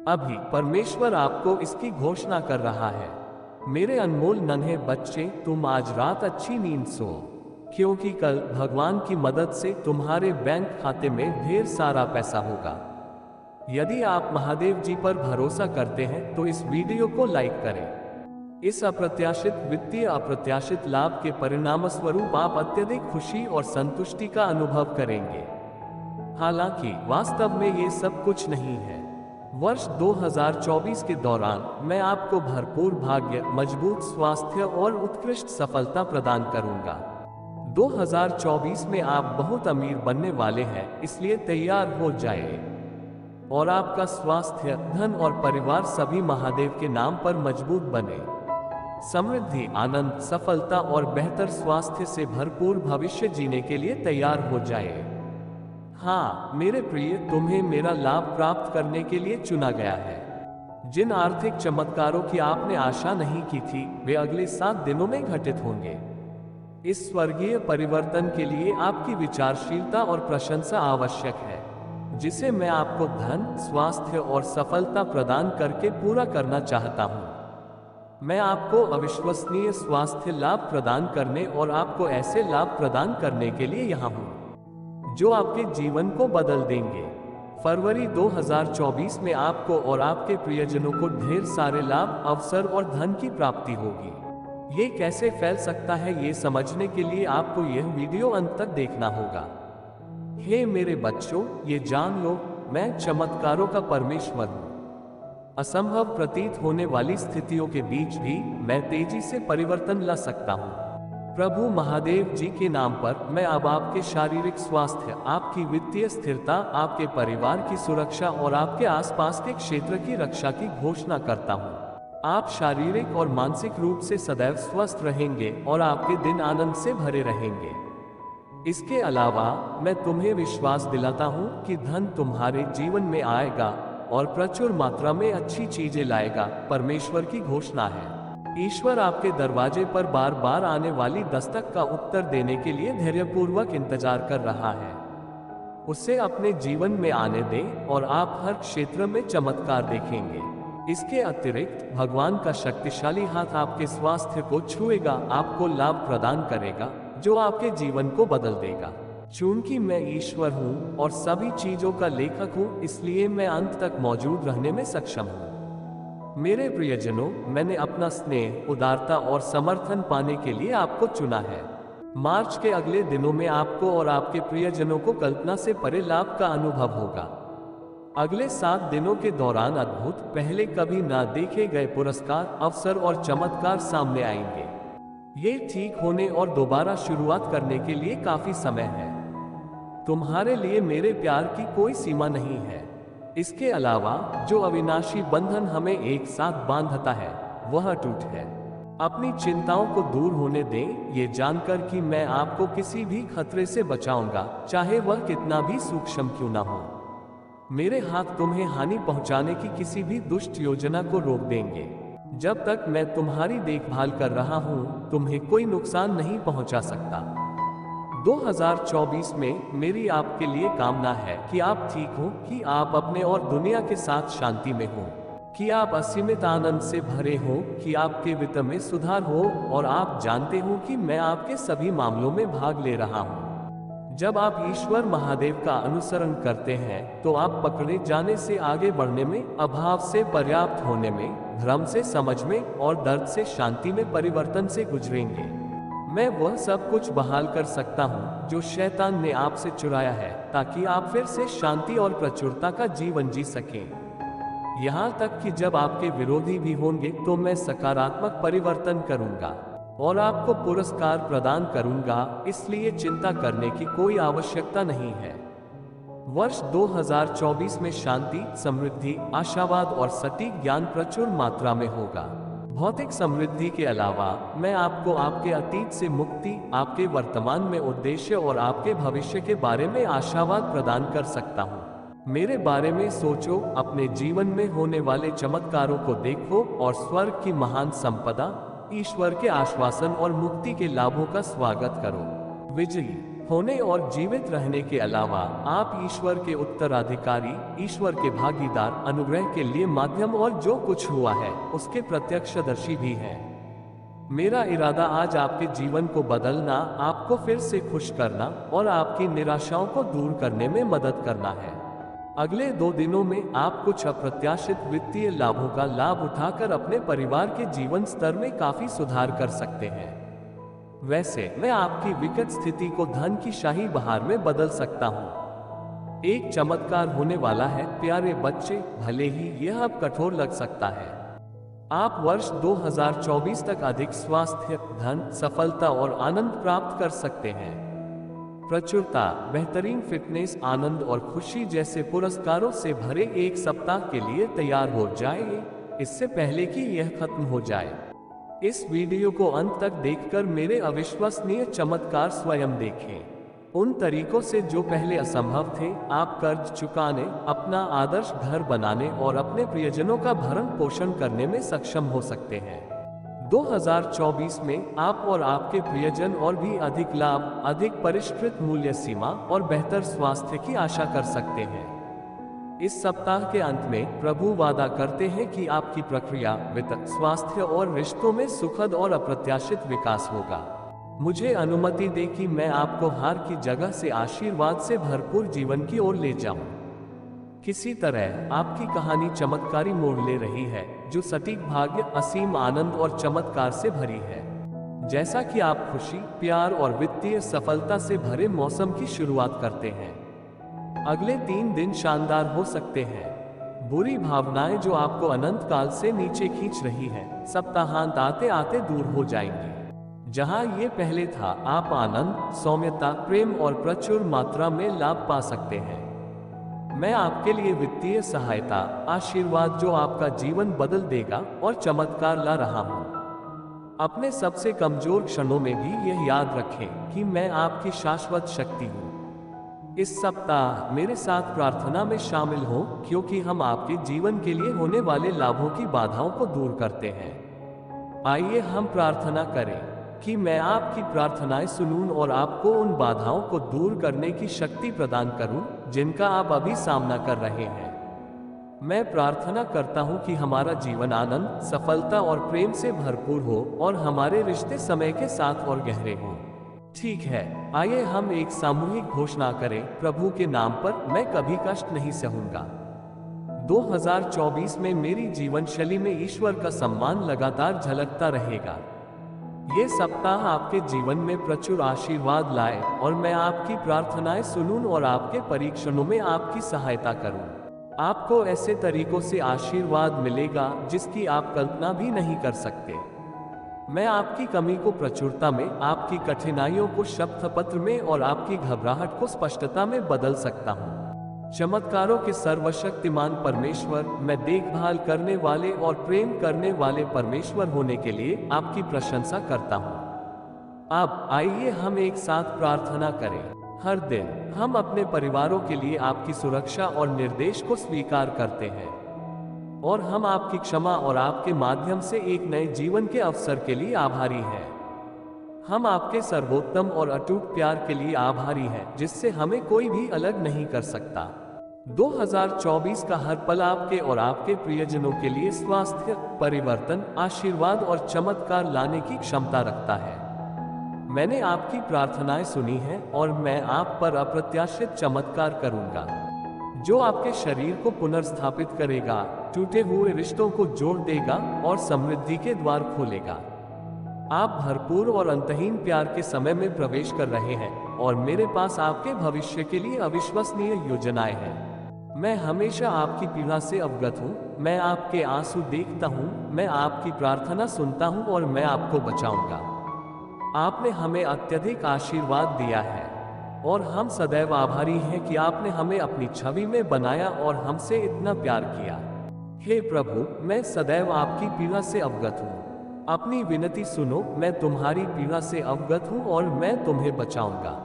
अभी परमेश्वर आपको इसकी घोषणा कर रहा है। मेरे अनमोल नन्हे बच्चे, तुम आज रात अच्छी नींद सो, क्योंकि कल भगवान की मदद से तुम्हारे बैंक खाते में ढेर सारा पैसा होगा। यदि आप महादेव जी पर भरोसा करते हैं तो इस वीडियो को लाइक करें। इस अप्रत्याशित लाभ के परिणाम स्वरूप आप अत्यधिक खुशी और संतुष्टि का अनुभव करेंगे। हालांकि वास्तव में ये सब कुछ नहीं है। वर्ष 2024 के दौरान मैं आपको भरपूर भाग्य, मजबूत स्वास्थ्य और उत्कृष्ट सफलता प्रदान करूंगा। 2024 में आप बहुत अमीर बनने वाले हैं, इसलिए तैयार हो जाइए। और आपका स्वास्थ्य, धन और परिवार सभी महादेव के नाम पर मजबूत बने। समृद्धि, आनंद, सफलता और बेहतर स्वास्थ्य से भरपूर भविष्य जीने के लिए तैयार हो जाइए। हाँ मेरे प्रिय, तुम्हें मेरा लाभ प्राप्त करने के लिए चुना गया है। जिन आर्थिक चमत्कारों की आपने आशा नहीं की थी, वे अगले 7 दिनों में घटित होंगे। इस स्वर्गीय परिवर्तन के लिए आपकी विचारशीलता और प्रशंसा आवश्यक है, जिसे मैं आपको धन, स्वास्थ्य और सफलता प्रदान करके पूरा करना चाहता हूँ। मैं आपको अविश्वसनीय स्वास्थ्य लाभ प्रदान करने और आपको ऐसे लाभ प्रदान करने के लिए यहाँ हूँ जो आपके जीवन को बदल देंगे। फरवरी 2024 में आपको और आपके प्रियजनों को ढेर सारे लाभ, अवसर और धन की प्राप्ति होगी। ये कैसे फैल सकता है, ये समझने के लिए आपको यह वीडियो अंत तक देखना होगा। हे मेरे बच्चों, ये जान लो, मैं चमत्कारों का परमेश्वर हूँ। असंभव प्रतीत होने वाली स्थितियों के बीच भी मैं तेजी से परिवर्तन ला सकता हूँ। प्रभु महादेव जी के नाम पर मैं अब आपके शारीरिक स्वास्थ्य, आपकी वित्तीय स्थिरता, आपके परिवार की सुरक्षा और आपके आसपास के क्षेत्र की रक्षा की घोषणा करता हूँ। आप शारीरिक और मानसिक रूप से सदैव स्वस्थ रहेंगे और आपके दिन आनंद से भरे रहेंगे। इसके अलावा मैं तुम्हें विश्वास दिलाता हूँ कि धन तुम्हारे जीवन में आएगा और प्रचुर मात्रा में अच्छी चीजें लाएगा। परमेश्वर की घोषणा है। ईश्वर आपके दरवाजे पर बार बार आने वाली दस्तक का उत्तर देने के लिए धैर्यपूर्वक इंतजार कर रहा है। उसे अपने जीवन में आने दें और आप हर क्षेत्र में चमत्कार देखेंगे। इसके अतिरिक्त भगवान का शक्तिशाली हाथ आपके स्वास्थ्य को छुएगा, आपको लाभ प्रदान करेगा जो आपके जीवन को बदल देगा। चूंकि मैं ईश्वर हूँ और सभी चीजों का लेखक हूँ, इसलिए मैं अंत तक मौजूद रहने में सक्षम हूँ। मेरे प्रियजनों, मैंने अपना स्नेह, उदारता और समर्थन पाने के लिए आपको चुना है। मार्च के अगले दिनों में आपको और आपके प्रियजनों को कल्पना से परे लाभ का अनुभव होगा। अगले 7 दिनों के दौरान अद्भुत, पहले कभी ना देखे गए पुरस्कार, अवसर और चमत्कार सामने आएंगे। ये ठीक होने और दोबारा शुरुआत करने के लिए काफी समय है। तुम्हारे लिए मेरे प्यार की कोई सीमा नहीं है। इसके अलावा जो अविनाशी बंधन हमें एक साथ बांधता है, वह टूट है। अपनी चिंताओं को दूर होने दें, ये जानकर कि मैं आपको किसी भी खतरे से बचाऊंगा, चाहे वह कितना भी सूक्ष्म क्यों ना हो। मेरे हाथ तुम्हें हानि पहुंचाने की किसी भी दुष्ट योजना को रोक देंगे। जब तक मैं तुम्हारी देखभाल कर रहा हूं, तुम्हें कोई नुकसान नहीं पहुंचा सकता। 2024 में मेरी आपके लिए कामना है कि आप ठीक हो, कि आप अपने और दुनिया के साथ शांति में हो, कि आप असीमित आनंद से भरे हो, कि आपके वित्त में सुधार हो और आप जानते हो कि मैं आपके सभी मामलों में भाग ले रहा हूँ। जब आप ईश्वर महादेव का अनुसरण करते हैं तो आप पकड़े जाने से आगे बढ़ने में, अभाव से पर्याप्त होने में, भ्रम से समझ में और दर्द से शांति में परिवर्तन से गुजरेंगे। मैं वह सब कुछ बहाल कर सकता हूँ जो शैतान ने आपसे चुराया है, ताकि आप फिर से शांति और प्रचुरता का जीवन जी सकें। यहाँ तक कि जब आपके विरोधी भी होंगे तो मैं सकारात्मक परिवर्तन करूँगा और आपको पुरस्कार प्रदान करूँगा, इसलिए चिंता करने की कोई आवश्यकता नहीं है। वर्ष 2024 में शांति, समृद्धि, आशावाद और सटीक ज्ञान प्रचुर मात्रा में होगा। भौतिक समृद्धि के अलावा मैं आपको आपके अतीत से मुक्ति, आपके वर्तमान में उद्देश्य और आपके भविष्य के बारे में आशावाद प्रदान कर सकता हूँ। मेरे बारे में सोचो, अपने जीवन में होने वाले चमत्कारों को देखो और स्वर्ग की महान संपदा, ईश्वर के आश्वासन और मुक्ति के लाभों का स्वागत करो। विजयी होने और जीवित रहने के अलावा आप ईश्वर के उत्तराधिकारी, ईश्वर के भागीदार, अनुग्रह के लिए माध्यम और जो कुछ हुआ है उसके प्रत्यक्षदर्शी भी हैं। मेरा इरादा आज आपके जीवन को बदलना, आपको फिर से खुश करना और आपकी निराशाओं को दूर करने में मदद करना है। अगले 2 दिनों में आप कुछ अप्रत्याशित वित्तीय लाभों का लाभ उठाकर अपने परिवार के जीवन स्तर में काफी सुधार कर सकते हैं। वैसे मैं आपकी विकट स्थिति को धन की शाही बहार में बदल सकता हूँ। एक चमत्कार होने वाला है प्यारे बच्चे, भले ही यह अब कठोर लग सकता है। आप वर्ष 2024 तक अधिक स्वास्थ्य, धन, सफलता और आनंद प्राप्त कर सकते हैं। प्रचुरता, बेहतरीन फिटनेस, आनंद और खुशी जैसे पुरस्कारों से भरे एक सप्ताह के लिए तैयार हो जाइए, इससे पहले कि यह खत्म हो जाए। इस वीडियो को अंत तक देखकर मेरे अविश्वसनीय चमत्कार स्वयं देखें। उन तरीकों से जो पहले असंभव थे, आप कर्ज चुकाने, अपना आदर्श घर बनाने और अपने प्रियजनों का भरण पोषण करने में सक्षम हो सकते हैं। 2024 में आप और आपके प्रियजन और भी अधिक लाभ, अधिक परिष्कृत मूल्य सीमा और बेहतर स्वास्थ्य की आशा कर सकते हैं। इस सप्ताह के अंत में प्रभु वादा करते हैं कि आपकी प्रक्रिया, वित्त, स्वास्थ्य और रिश्तों में सुखद और अप्रत्याशित विकास होगा। मुझे अनुमति दे कि मैं आपको हार की जगह से आशीर्वाद से भरपूर जीवन की ओर ले जाऊं। किसी तरह आपकी कहानी चमत्कारी मोड़ ले रही है, जो सटीक भाग्य, असीम आनंद और चमत्कार से भरी है। जैसा कि आप खुशी, प्यार और वित्तीय सफलता से भरे मौसम की शुरुआत करते हैं। अगले 3 दिन शानदार हो सकते हैं। बुरी भावनाएं जो आपको अनंत काल से नीचे खींच रही हैं, सप्ताहांत आते आते दूर हो जाएंगी। जहां ये पहले था, आप आनंद, सौम्यता, प्रेम और प्रचुर मात्रा में लाभ पा सकते हैं। मैं आपके लिए वित्तीय सहायता, आशीर्वाद जो आपका जीवन बदल देगा और चमत्कार ला रहा हूं। अपने सबसे कमजोर क्षणों में भी यह याद रखें कि मैं आपकी शाश्वत शक्ति हूं। इस सप्ताह मेरे साथ प्रार्थना में शामिल हो, क्योंकि हम आपके जीवन के लिए होने वाले लाभों की बाधाओं को दूर करते हैं। आइए हम प्रार्थना करें कि मैं आपकी प्रार्थनाएं सुनूं और आपको उन बाधाओं को दूर करने की शक्ति प्रदान करूं जिनका आप अभी सामना कर रहे हैं। मैं प्रार्थना करता हूं कि हमारा जीवन आनंद, सफलता और प्रेम से भरपूर हो और हमारे रिश्ते समय के साथ और गहरे हों। ठीक है, आइए हम एक सामूहिक घोषणा करें, प्रभु के नाम पर मैं कभी कष्ट नहीं सहूंगा। 2024 में मेरी जीवन शैली में ईश्वर का सम्मान लगातार झलकता रहेगा। ये सप्ताह आपके जीवन में प्रचुर आशीर्वाद लाए और मैं आपकी प्रार्थनाएं सुनूं और आपके परीक्षणों में आपकी सहायता करूं। आपको ऐसे तरीकों से आशीर्वाद मिलेगा जिसकी आप कल्पना भी नहीं कर सकते। मैं आपकी कमी को प्रचुरता में, आपकी कठिनाइयों को शब्दपत्र में और आपकी घबराहट को स्पष्टता में बदल सकता हूँ। चमत्कारों के सर्वशक्तिमान परमेश्वर, मैं देखभाल करने वाले और प्रेम करने वाले परमेश्वर होने के लिए आपकी प्रशंसा करता हूँ। अब आइए हम एक साथ प्रार्थना करें। हर दिन हम अपने परिवारों के लिए आपकी सुरक्षा और निर्देश को स्वीकार करते हैं और हम आपकी क्षमा और आपके माध्यम से एक नए जीवन के अवसर के लिए आभारी हैं। हम आपके सर्वोत्तम और अटूट प्यार के लिए आभारी हैं, जिससे हमें कोई भी अलग नहीं कर सकता। 2024 का हर पल आपके और आपके प्रियजनों के लिए स्वास्थ्य, परिवर्तन, आशीर्वाद और चमत्कार लाने की क्षमता रखता है। मैंने आपकी प्रार्थनाएं सुनी हैं और मैं आप पर अप्रत्याशित चमत्कार करूंगा, जो आपके शरीर को पुनर्स्थापित करेगा, टूटे हुए रिश्तों को जोड़ देगा और समृद्धि के द्वार खोलेगा। आप भरपूर और अंतहीन प्यार के समय में प्रवेश कर रहे हैं और मेरे पास आपके भविष्य के लिए अविश्वसनीय योजनाएं हैं। मैं हमेशा आपकी पीड़ा से अवगत हूँ, मैं आपके आंसू देखता हूँ, मैं आपकी प्रार्थना सुनता हूँ और मैं आपको बचाऊंगा। आपने हमें अत्यधिक आशीर्वाद दिया है और हम सदैव आभारी हैं कि आपने हमें अपनी छवि में बनाया और हमसे इतना प्यार किया। हे प्रभु, मैं सदैव आपकी पीड़ा से अवगत हूँ। अपनी विनती सुनो, मैं तुम्हारी पीड़ा से अवगत हूँ और मैं तुम्हें बचाऊंगा।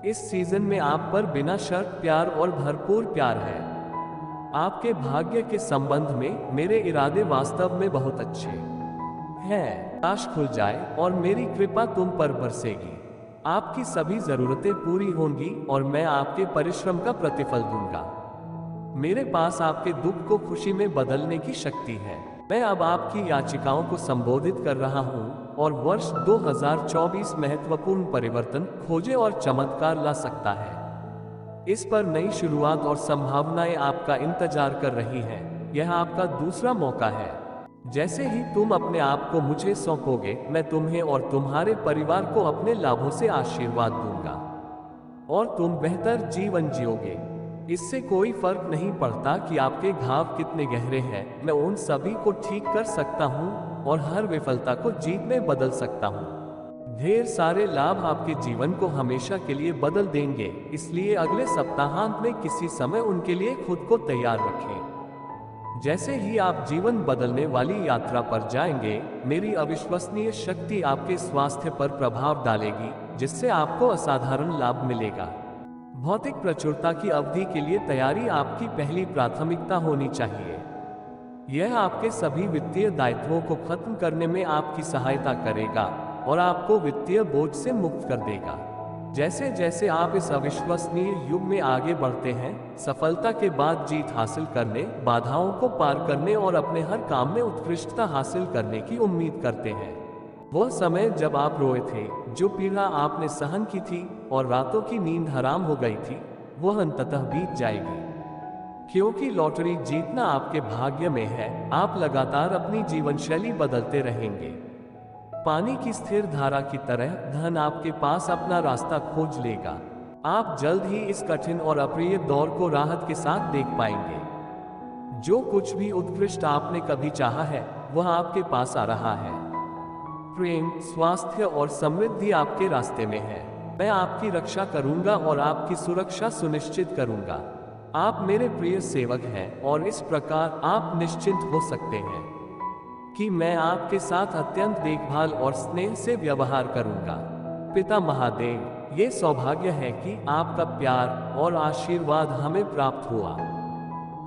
इस सीजन में आप पर बिना शर्त प्यार और भरपूर प्यार है। आपके भाग्य के संबंध में मेरे इरादे वास्तव में बहुत अच्छे हैं। आकाश खुल जाए और मेरी कृपा तुम पर बरसेगी। आपकी सभी जरूरतें पूरी होंगी और मैं आपके परिश्रम का प्रतिफल दूंगा। मेरे पास आपके दुख को खुशी में बदलने की शक्ति है। मैं अब आपकी याचिकाओं को संबोधित कर रहा हूं और वर्ष 2024 महत्वपूर्ण परिवर्तन, खोजें और चमत्कार ला सकता है। इस पर नई शुरुआत और संभावनाएं आपका इंतजार कर रही हैं। यह आपका दूसरा मौका है। जैसे ही तुम अपने आप को मुझे सौंपोगे, मैं तुम्हें और तुम्हारे परिवार को अपने लाभों से आशीर्वाद दूंगा और तुम बेहतर जीवन जियोगे। इससे कोई फर्क नहीं पड़ता कि आपके घाव कितने गहरे हैं, मैं उन सभी को ठीक कर सकता हूं और हर विफलता को जीत में बदल सकता हूं। ढेर सारे लाभ आपके जीवन को हमेशा के लिए बदल देंगे, इसलिए अगले सप्ताहांत में किसी समय उनके लिए खुद को तैयार रखें। जैसे ही आप जीवन बदलने वाली यात्रा पर जाएंगे, मेरी अविश्वसनीय शक्ति आपके स्वास्थ्य पर प्रभाव डालेगी, जिससे आपको असाधारण लाभ मिलेगा। भौतिक प्रचुरता की अवधि के लिए तैयारी आपकी पहली प्राथमिकता होनी चाहिए। यह आपके सभी वित्तीय दायित्वों को खत्म करने में आपकी सहायता करेगा और आपको वित्तीय बोझ से मुक्त कर देगा। जैसे जैसे आप इस अविश्वसनीय युग में आगे बढ़ते हैं, सफलता के बाद जीत हासिल करने, बाधाओं को पार करने और अपने हर काम में उत्कृष्टता हासिल करने की उम्मीद करते हैं। वह समय जब आप रोए थे, जो पीड़ा आपने सहन की थी और रातों की नींद हराम हो गई थी, वह अंततः बीत जाएगी। क्योंकि लॉटरी जीतना आपके भाग्य में है, आप लगातार अपनी जीवन शैली बदलते रहेंगे। पानी की स्थिर धारा की तरह धन आपके पास अपना रास्ता खोज लेगा। आप जल्द ही इस कठिन और अप्रिय दौर को राहत के साथ देख पाएंगे। जो कुछ भी उत्कृष्ट आपने कभी चाहा है, वह आपके पास आ रहा है। प्रेम, स्वास्थ्य और समृद्धि आपके रास्ते में है। मैं आपकी रक्षा करूंगा और आपकी सुरक्षा सुनिश्चित करूंगा। आप मेरे प्रिय सेवक हैं और इस प्रकार आप निश्चिंत हो सकते हैं कि मैं आपके साथ अत्यंत देखभाल और स्नेह से व्यवहार करूंगा। पिता महादेव, ये सौभाग्य है कि आपका प्यार और आशीर्वाद हमें प्राप्त हुआ।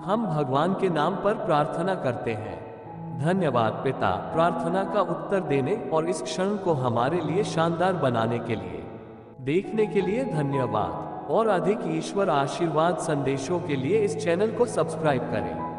हम भगवान के नाम पर प्रार्थना करते हैं। धन्यवाद पिता, प्रार्थना का उत्तर देने और इस क्षण को हमारे लिए शानदार बनाने के लिए। देखने के लिए धन्यवाद और अधिक ईश्वर आशीर्वाद संदेशों के लिए इस चैनल को सब्सक्राइब करें।